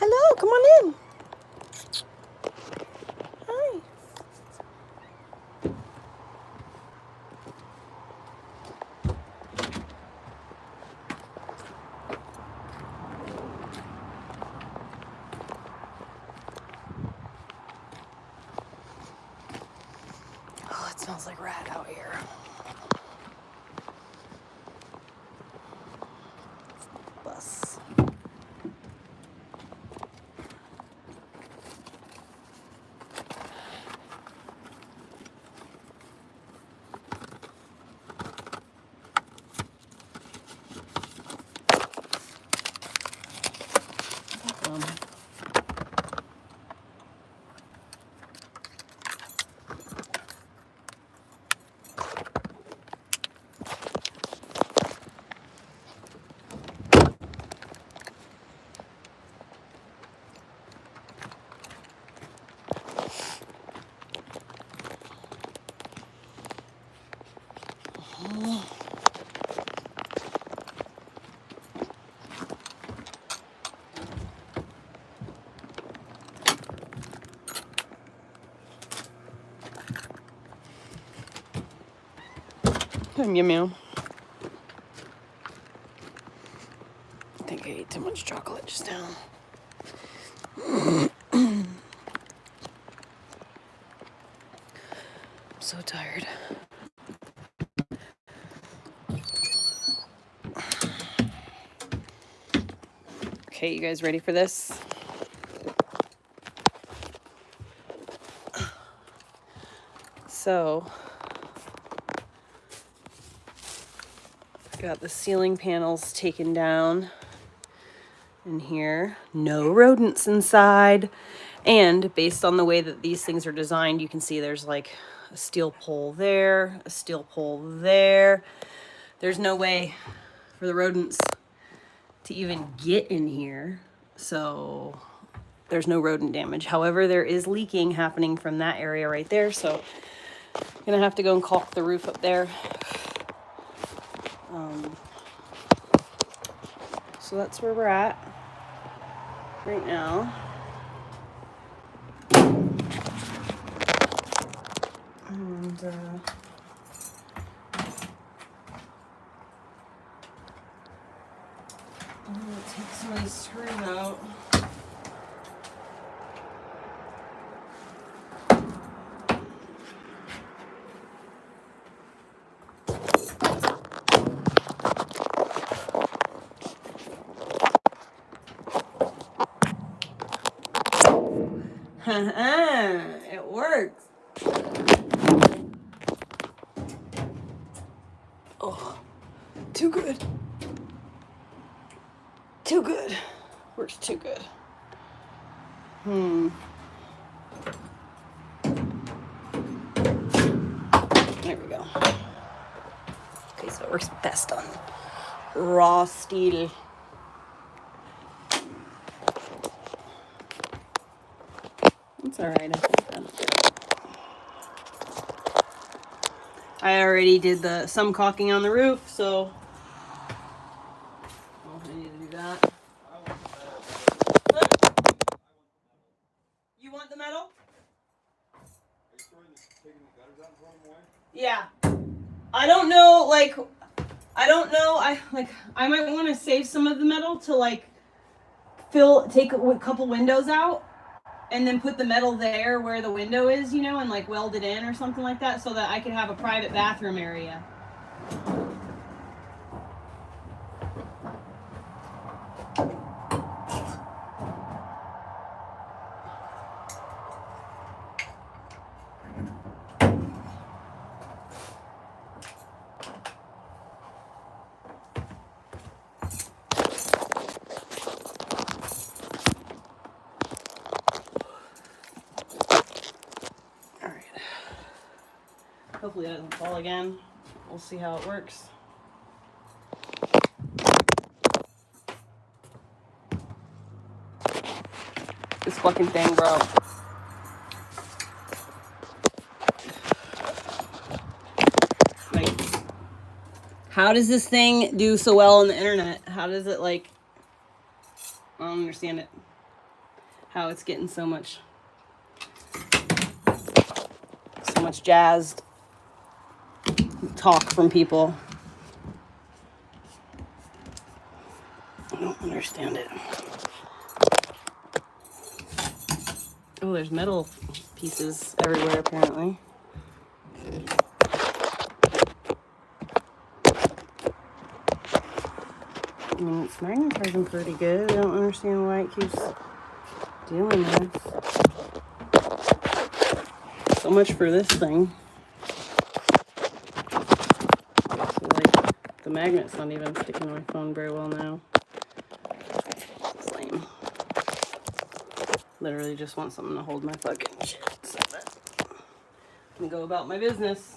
Hello, come on in. Hi. Oh, it smells like rat out here. Bus. Meow meow. I think I ate too much chocolate just now. I'm so tired. Okay, you guys ready for this? So, got the ceiling panels taken down in here. No rodents inside. And based on the way that these things are designed, you can see there's like a steel pole there, a steel pole there. There's no way for the rodents to even get in here. So there's no rodent damage. However, there is leaking happening from that area right there. So I'm gonna have to go and caulk the roof up there. So that's where we're at right now. And I'm gonna take some of these screws out. It works. Oh, too good. Too good. Works too good. There we go. Okay, so it works best on raw steel. It's all right. I already did some caulking on the roof, so I need to do that. You want the metal? Are you taking the gutters out and throwing them away? Yeah. I don't know. I might want to save some of the metal to take a couple windows out. And then put the metal there where the window is, and weld it in or something like that so that I could have a private bathroom area. Hopefully it doesn't fall again. We'll see how it works. This fucking thing broke. How does this thing do so well on the internet? How does it I don't understand it. how it's getting so much jazzed talk from people. I don't understand it. Oh, there's metal pieces everywhere apparently. I mean, it's magnetizing pretty good. I don't understand why it keeps doing this. So much for this thing. So, like, the magnet's not even sticking to my phone very well now. It's lame. Literally just want something to hold my fucking shit so that I can go about my business.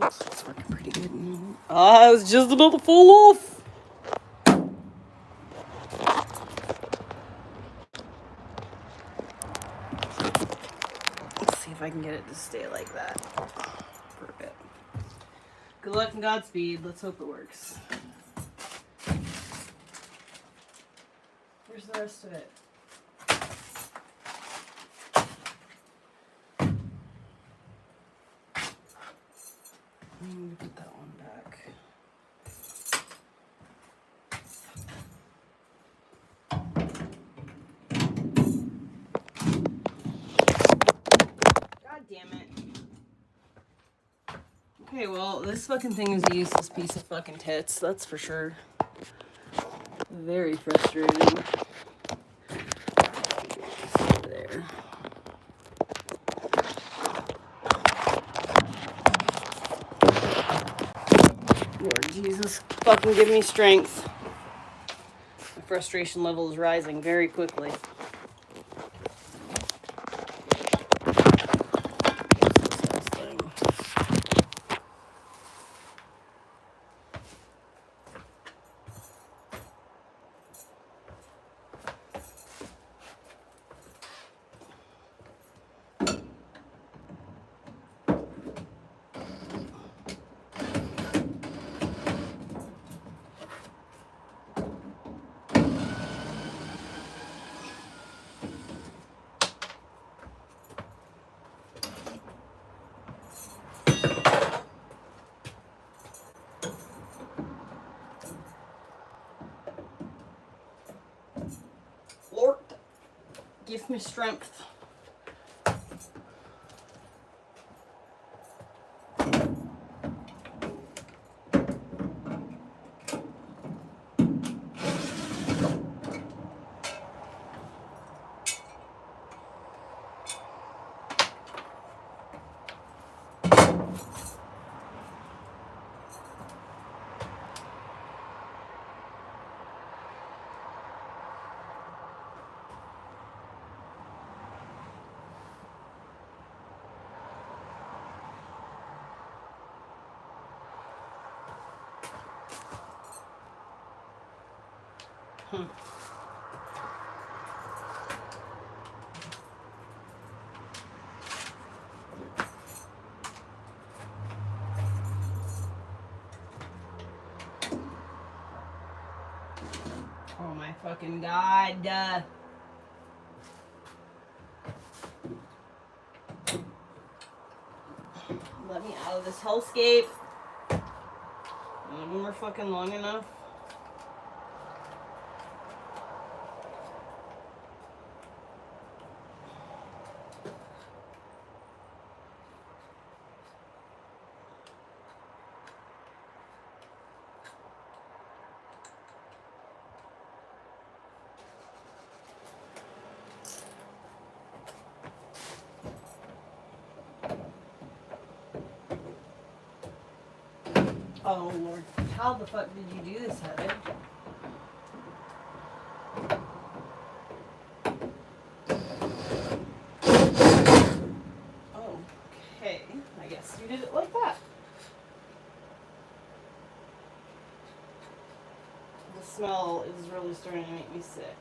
It's working pretty good. I was just about to fall off. Let's see if I can get it to stay like that for a bit. Good luck and Godspeed. Let's hope it works. Where's the rest of it? I'm going to put that one back. God damn it. Okay, well, this fucking thing is a useless piece of fucking tits, that's for sure. Very frustrating. There. Lord Jesus, fucking give me strength. My frustration level is rising very quickly. Lord, give me strength. Oh my fucking God. Oh, this hellscape. None of them are fucking long enough. Oh Lord, how the fuck did you do this, Heather? Okay, I guess you did it like that. The smell is really starting to make me sick.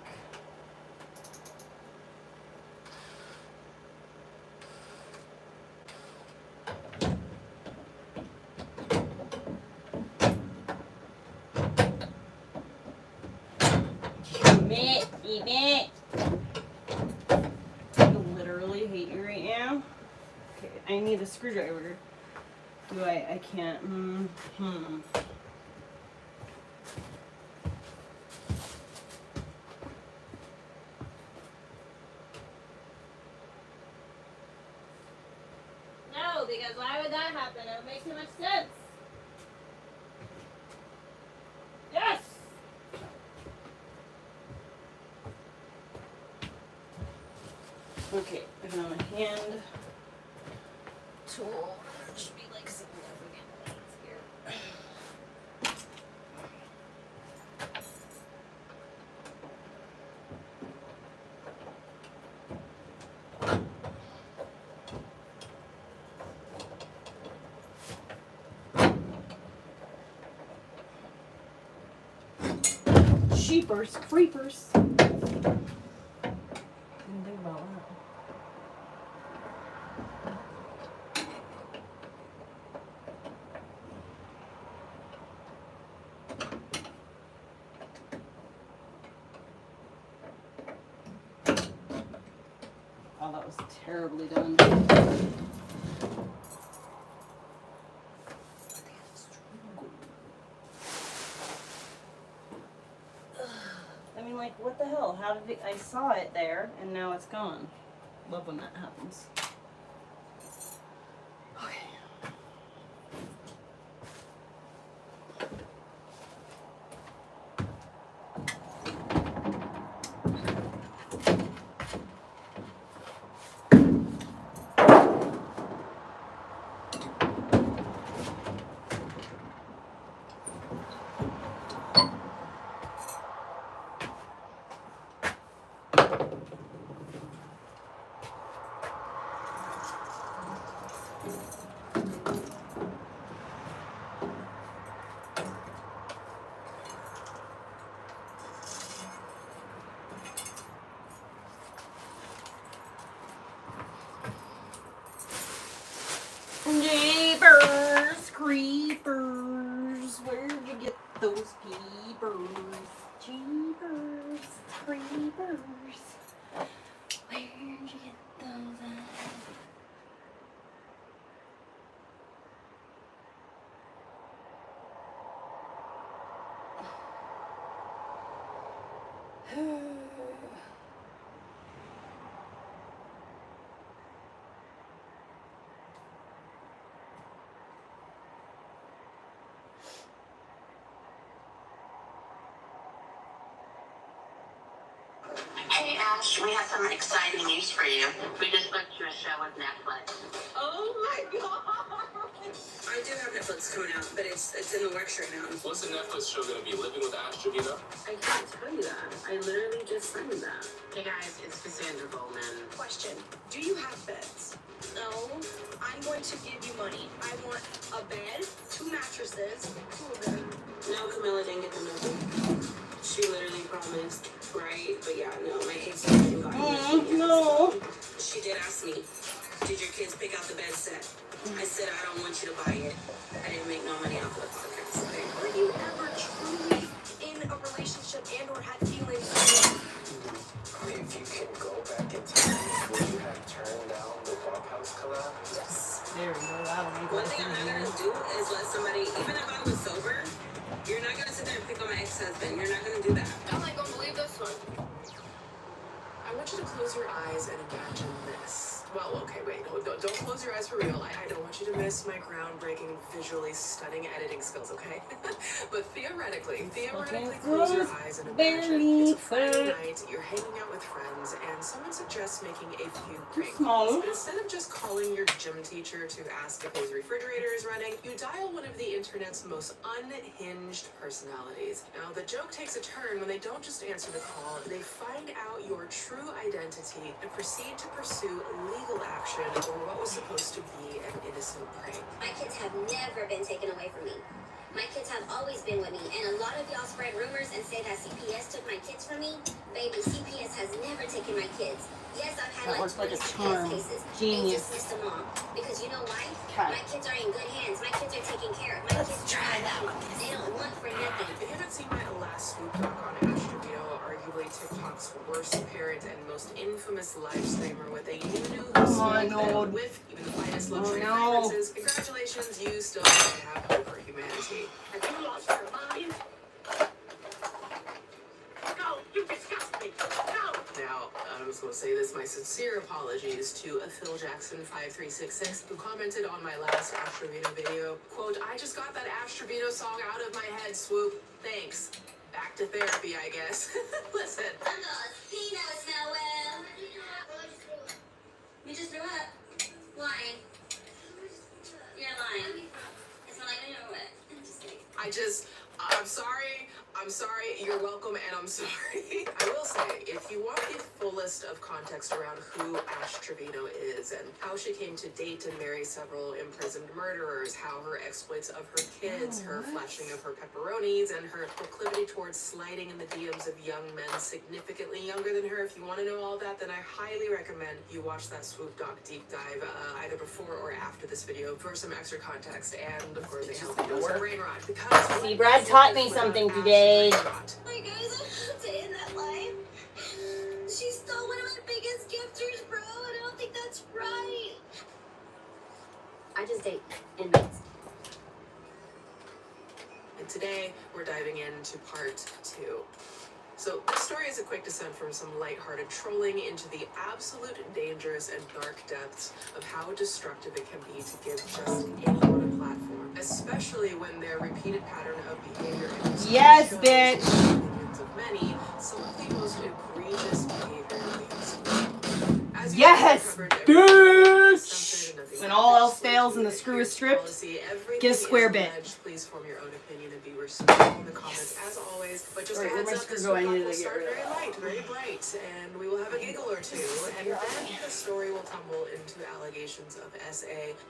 You literally hate you right now. Okay, I need a screwdriver. Do I can't. No, because why would that happen? It would make too much sense. Yes! Okay, I found a hand tool. There should be like significant things here. Sheepers, creepers. Didn't think about that. Oh, that was terribly done. I mean, like, what the hell? How did it, I saw it there, and now it's gone. Love when that happens. Okay. Jeepers, creepers, where'd you get those peepers? Jeepers, creepers, where'd you get those Hey Ash, we have some exciting news for you. We just booked you a show with Netflix. Oh my god! I do have Netflix coming out, but it's in the works right now. What's the Netflix show gonna be? Living with Ash Trevino? I can't tell you that. I literally just signed that. Hey guys, it's Cassandra Bowman. Question. Do you have beds? No. I'm going to give you money. I want a bed, 2 mattresses, 2 of them. No, Camilla didn't get the movie. She literally promised, right? But yeah, no, my kids haven't gotten it. no. She did ask me, did your kids pick out the bed set? I said, I don't want you to buy it. I didn't make no money off of the podcast. Were you ever truly in a relationship and or had feelings? If you can go back in time, would you have turned down the Clubhouse collab? Yes. There we go. That'll make One life thing I'm not easier. gonna do is let somebody, even if I was sober, you're not gonna sit there and pick on my ex-husband. You're not gonna do that. I'm not gonna believe this one. I want you to close your eyes and imagine this. Well, okay, wait, no, don't close your eyes for real. I don't want you to miss my groundbreaking, visually stunning editing skills, okay? But theoretically, close your eyes and imagine it's a Friday night, you're hanging out with friends, and someone suggests making a few prank calls. But instead of just calling your gym teacher to ask if his refrigerator is running, you dial one of the internet's most unhinged personalities. Now, the joke takes a turn when they don't just answer the call, they find out your true identity and proceed to pursue legal action or what was supposed to be an innocent prank. My kids have never been taken away from me. My kids have always been with me, and a lot of y'all spread rumors and say that CPS took my kids from me. Baby, CPS has never taken my kids. Yes, I've had That like looks like 20 a CPS charm. cases. Genius. They dismissed them all. Because you know why? Okay. My kids are in good hands. My kids are taken care of. My kids try that one. They don't want for nothing. If you haven't seen my last swoop doc on Ash Trevino, arguably TikTok's worst parent and most infamous live streamer with a you-knew-who Lord. with even the finest luxury no. fragrances, congratulations, you still have hope for humanity. Have you lost your mind? No, you disgust me. No! Now, I was going to say this, my sincere apologies to Phil Jackson 5366 who commented on my last Ash Trevino video. Quote, I just got that Ash Trevino song out of my head, swoop. Thanks. Back to therapy, I guess. Listen. He knows smell well. You just threw up. Lying. You're lying. It's not like I know what. I'm just kidding. I'm sorry, you're welcome, and I'm sorry. I will say, if you want the fullest of context around who Ash Trevino is and how she came to date and marry several imprisoned murderers, how her exploits of her kids, her flashing of her pepperonis, and her proclivity towards sliding in the DMs of young men significantly younger than her, if you want to know all that, then I highly recommend you watch that Swoop Doc deep dive either before or after this video for some extra context, and of course they help you with brain rot. Because See, Brad taught me something today. My guys, I'm not saying that line. She stole one of my biggest gifters, bro, and I don't think that's right. I just date inmates. And today, we're diving into part 2. So, this story is a quick descent from some lighthearted trolling into the absolute dangerous and dark depths of how destructive it can be to give just anyone a platform, especially when their repeated pattern of behavior is Yes, shows bitch. in the opinions of many some of the most egregious behavior we've seen. As you Yes, covered, bitch. censored and nothing When but all else legislation fails and the screw is stripped, policy, everything get a square is bit. alleged. Please form your own opinion and be respectful in the comments as always. But just Right, a where heads my up, screw this go? I will needed to get start rid of very light, very bright, and we will have a giggle or two, and then the story will tumble into allegations of SA,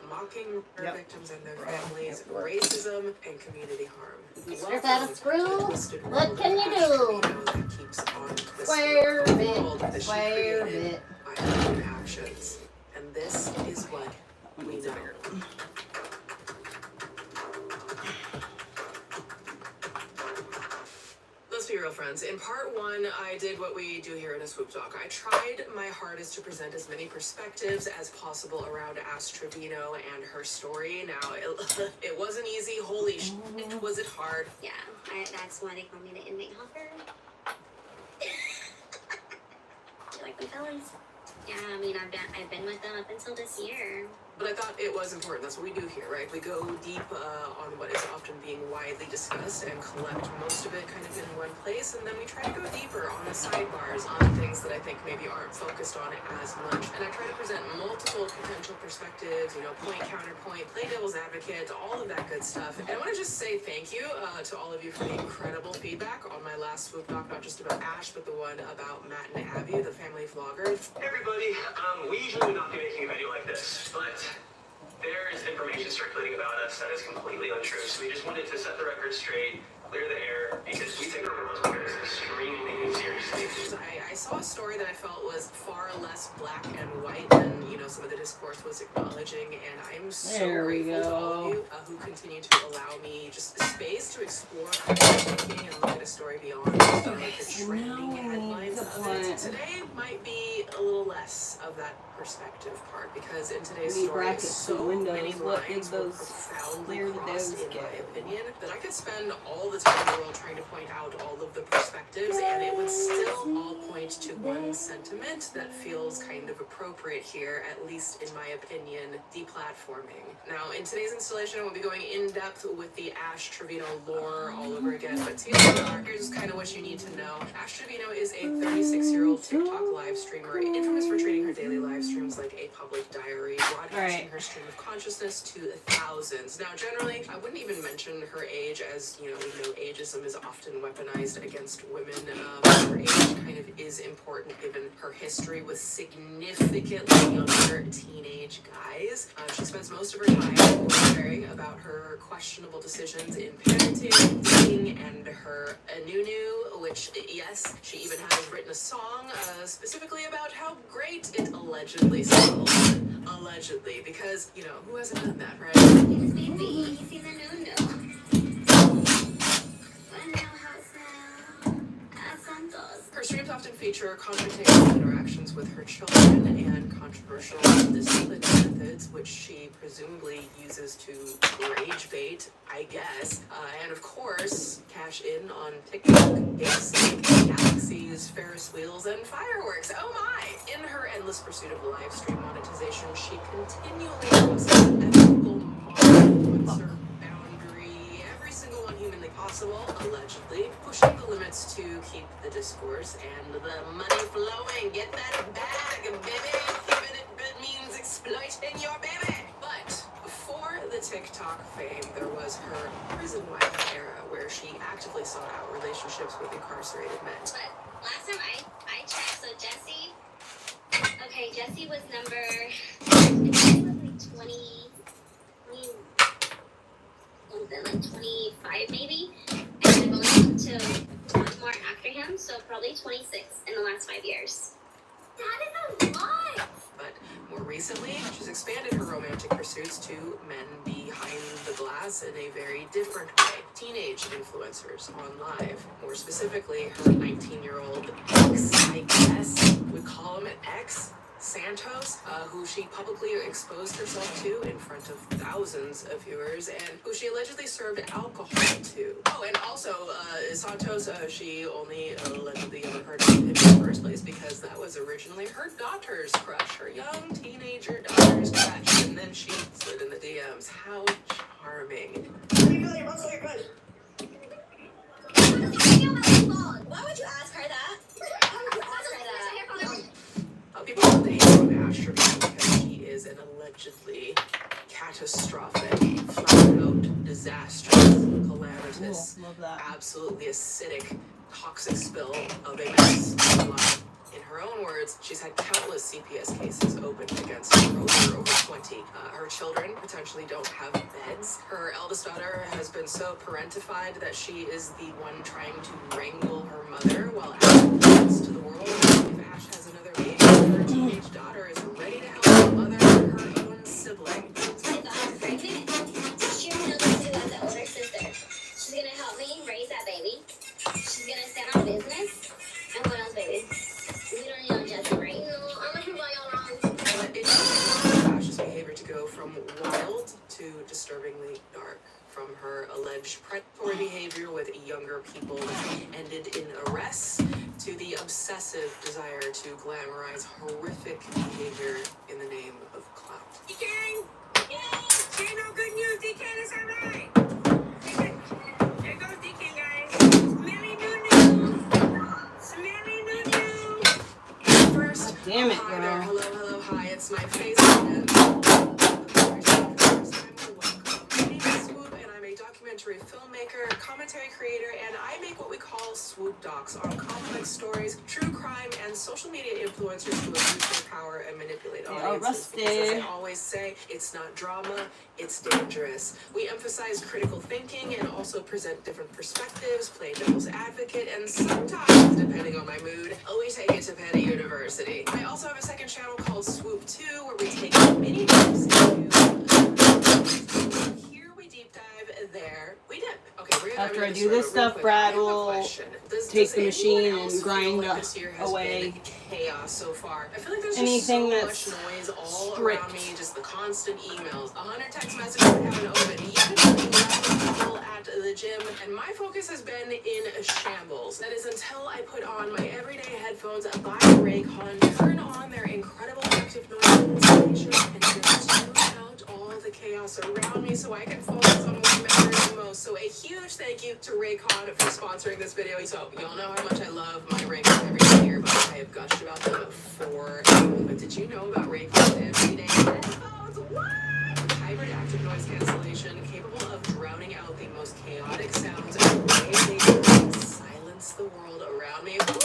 mocking murder victims and their families, racism, and community harm. Strip out a screw? To the twisted What world can of you Ash do? Trevino that keeps on twisting Square the bit, world that she square created bit. by her own actions. And this is what we know. Let's be real, friends. In part 1, I did what we do here in a Swoop Talk. I tried my hardest to present as many perspectives as possible around Ash Trevino and her story. Now, it wasn't easy. Holy shit, was it hard? Yeah, that's why they call me the inmate hopper. You like them felons? Yeah, I mean, I've been with them up until this year. But I thought it was important. That's what we do here, right? We go deep on what is often being widely discussed and collect most of it kind of in one place, and then we try to go deeper on the sidebars, on things that I think maybe aren't focused on as much. And I try to present multiple potential perspectives, point, counterpoint, play devil's advocate, all of that good stuff. And I want to just say thank you to all of you for the incredible feedback on my last Swoop Doc, not just about Ash, but the one about Matt and Abby, the family vlogger. Hey everybody, we usually would not be making a video like this, but there is information circulating about us that is completely untrue, so we just wanted to set the record straight, clear the air, because we take our responsibilities extremely seriously. I saw a story that I felt was far less black and white than, some of the discourse was acknowledging, and I'm so grateful to all of you who continue to allow me just space to explore critical thinking and look at a story beyond the trending headlines of it. Today might be a little less of that perspective part, because in today's Any story, brackets so and windows, many what did lines were those- profoundly where did crossed, those in my go? opinion, that I could spend all the time in the world trying to point out all of the perspectives, and it would still all point to one sentiment that feels kind of appropriate here, at least in my opinion: deplatforming. Now, in today's installation, I won't be going in depth with the Ash Trevino lore all over again, but TLDR, here's kind of what you need to know. Ash Trevino is a 36-year-old TikTok live streamer, infamous for treating her daily live streams like a public diary, broadcasting her stream of consciousness to thousands. Now, generally, I wouldn't even mention her age, as, you know, we know ageism is often weaponized against women. Her age kind of is important given her history with significantly younger teenage guys. She spends most of her time sharing about her questionable decisions in parenting, dating, and her anunu, which, yes, she even has written a song specifically about how great it allegedly smells. Allegedly, because, you know, who hasn't done that, right? Because baby, you see the no-no. Wanna know how it smells? Santos. Her streams often feature confrontational interactions with her children and controversial discipline methods, which she presumably uses to rage bait, I guess. And of course, cash in on TikTok, basic galaxies, Ferris wheels, and fireworks. Oh my! In her endless pursuit of live stream monetization, she continually crosses ethical puts her boundary, every single one humanly possible, allegedly, pushing the limits to keep the discourse and the money flowing. Get that bag, baby. Keeping it means exploiting your baby. But before the TikTok fame, there was her prison wife era, where she actively sought out relationships with incarcerated men. But last time I checked, so Jesse was number, I think it was like 20 something, like 25 maybe, and I've only gone to one more after him, so probably 26 in the last 5 years. That is a lot! But more recently, she's expanded her romantic pursuits to men behind the glass in a very different way. Teenage influencers on live. More specifically, her 19-year-old ex, I guess we call him an ex, Santos, who she publicly exposed herself to in front of thousands of viewers, and who she allegedly served alcohol to. Oh, and also, Santos, she only allegedly ever heard of him in the first place because that was originally her daughter's crush, her young teenager daughter's crush, and then she slid in the DMs. How charming. How do you feel your muscle, your crush? Why would you ask her that? Why would you ask her that? People love to hate on Ash Trevino because she is an allegedly catastrophic, flat-out, disastrous, calamitous, Love that. absolutely acidic, toxic spill of a mess online. In her own words, she's had countless CPS cases opened against her over 20. Her children potentially don't have beds. Her eldest daughter has been so parentified that she is the one trying to wrangle her mother while Ash plans to the world. If Ash has another baby, her teenage daughter is ready to help mother her own sibling. If I'm pregnant, she will do as the older sister. She's gonna help me raise that baby. She's gonna stand on business. And what else, baby? We don't need no Jesse, right? No, I'm gonna prove y'all wrong. But it shows Ash's behavior to go from wild to disturbingly dark. From her alleged predatory behavior with younger people that ended in arrests, to the obsessive desire to glamorize horrific behavior in the name of clout. Deacon! Yes! Ain't no good news, Deacon, it's alright! There goes Deacon, guys. Smelly new. Smelly new. First, Damn it, hi girl. there, hello, hi, it's my face again. My name is Swoop, and I'm a documentary filmmaker, commentary creator, and I make what we call Swoop Docs on complex stories, true crime, and social media influencers who abuse their power and manipulate audiences. Because as I always say, it's not drama, it's dangerous. We emphasize critical thinking and also present different perspectives, play devil's advocate, and sometimes, depending on my mood, we take it to Penny University. I also have a second channel called Swoop 2, where we take mini dips into here we deep dive, there we dip. Okay, we're gonna After dive I into do this this story real stuff, quick. Brad I have a will question. Does take the anyone machine else and grind feel like this year has away been chaos so far. I feel like there's Anything just so that's much noise all strict. around me, just the constant emails, 100 text messages I haven't opened, even people at the gym, and my focus has been in a shambles. That is until I put on my everyday headphones by Raycon, turn on their incredible active noise cancellation, and just tune out all the chaos around me so I can focus on what matters the most. So a huge thank you to Raycon for sponsoring this video. So y'all know how much I love my Raycon every year, but I have gushed about them before. But did you know about Raycon everyday headphones? What? Hybrid active noise cancellation, capable of drowning out the most chaotic sounds and way they silence the world around me. Woo!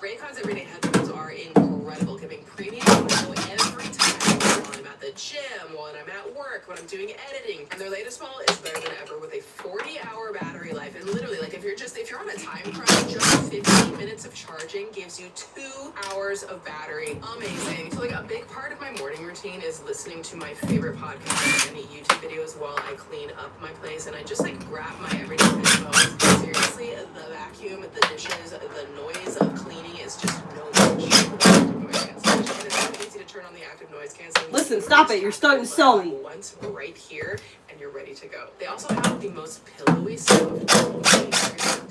Raycon's everyday headphones are incredible, giving premium audio every time while I'm at the gym, while I'm at work, when I'm doing editing. And their latest model is better than ever with a 40-hour battery life. And literally, like if you're on a time crunch, just 15 minutes of charging gives you 2 hours of battery. Amazing. So like a big part of my morning routine is listening to my favorite podcast and YouTube videos while I clean up my place. And I just like grab my everyday headphones. Seriously, the vacuum, the dishes, the noise of cleaning is just no match. And it's so easy to turn on the active noise canceling. Listen, stop it. You're starting to sell me. Once right here, and you're ready to go. They also have the most pillowy, soft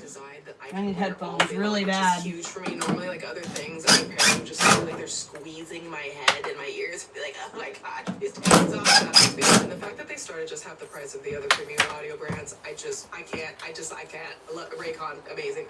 design that I need wear headphones all day really long, which bad. is huge for me. Normally, like other things, I wear them just feel like they're squeezing my head and my ears. Be like, oh my god, these headphones off. And the fact that they started just half the price of the other premium audio brands, I can't. I love Raycon, amazing.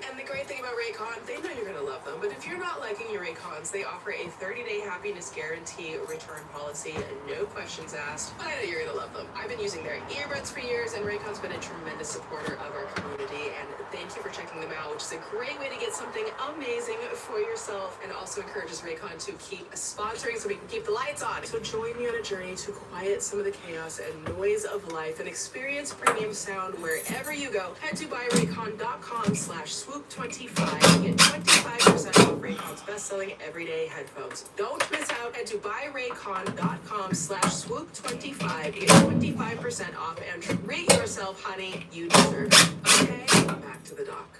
And the great thing about Raycon, they know you're gonna love them. But if you're not liking your Raycons, they offer a 30-day happiness guarantee return policy, no questions asked. But I know you're gonna love them. I've been using their earbuds for years, and Raycon's been a tremendous supporter of our community. And thank you for checking them out, which is a great way to get something amazing for yourself, and also encourages Raycon to keep sponsoring so we can keep the lights on. So join me on a journey to quiet some of the chaos and noise of life and experience premium sound wherever you go. Head to buyraycon.com/swoop25 and get 25% off Raycon's best-selling everyday headphones. Don't miss out. Head to buyraycon.com/swoop25 to get 25% off and treat yourself, honey. You deserve it. Okay, back to the doc.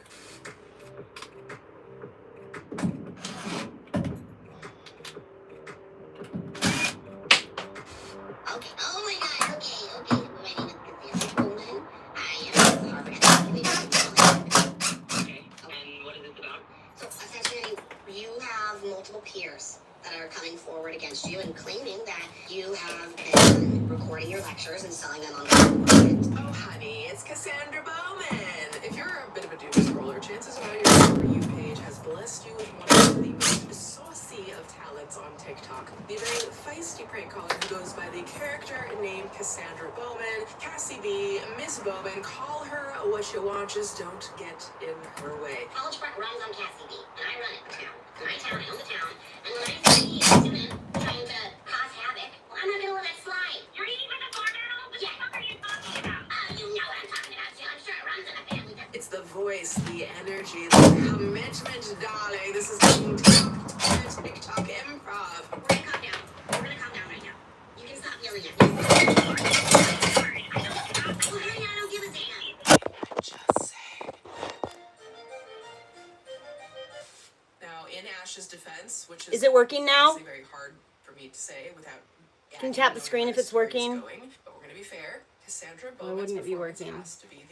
Okay. Oh my god. Okay. My name is Cassandra Bowman. I am a Harvard academic. Okay, and what is this about? So essentially, you have multiple peers that are coming forward against you and claiming that you have been recording your lectures and selling them on the internet. Oh, honey, it's Cassandra Bowman. If you're a bit of a doom scroller, chances are your For You page has blessed you with one of the most saucy of talents on TikTok. The very feisty prank caller who goes by the character named Cassandra Bowman, Cassie B, Miss Bowman, call her what you want, just don't get in her way. College Park runs on Cassie B, and I run it, the town. My town, I own the town. And when I see you doing, trying to cause havoc, well, I'm not gonna let that slide. You're eating with a fork now? What the fuck are you talking about? You know what I'm talking about, too. I'm sure it runs in a family. It's the voice, the energy, the commitment, darling. This is TikTok improv. We're gonna calm down. We're gonna calm down right now. You can stop yelling at me. Well, honey, I don't give a damn. Just saying. Now, in Ash's defense, which is It working now? obviously very hard for me to say without. Can you tap the screen if it's working? But we're gonna be fair. Cassandra Why Bowman's wouldn't it be performance working? has to be the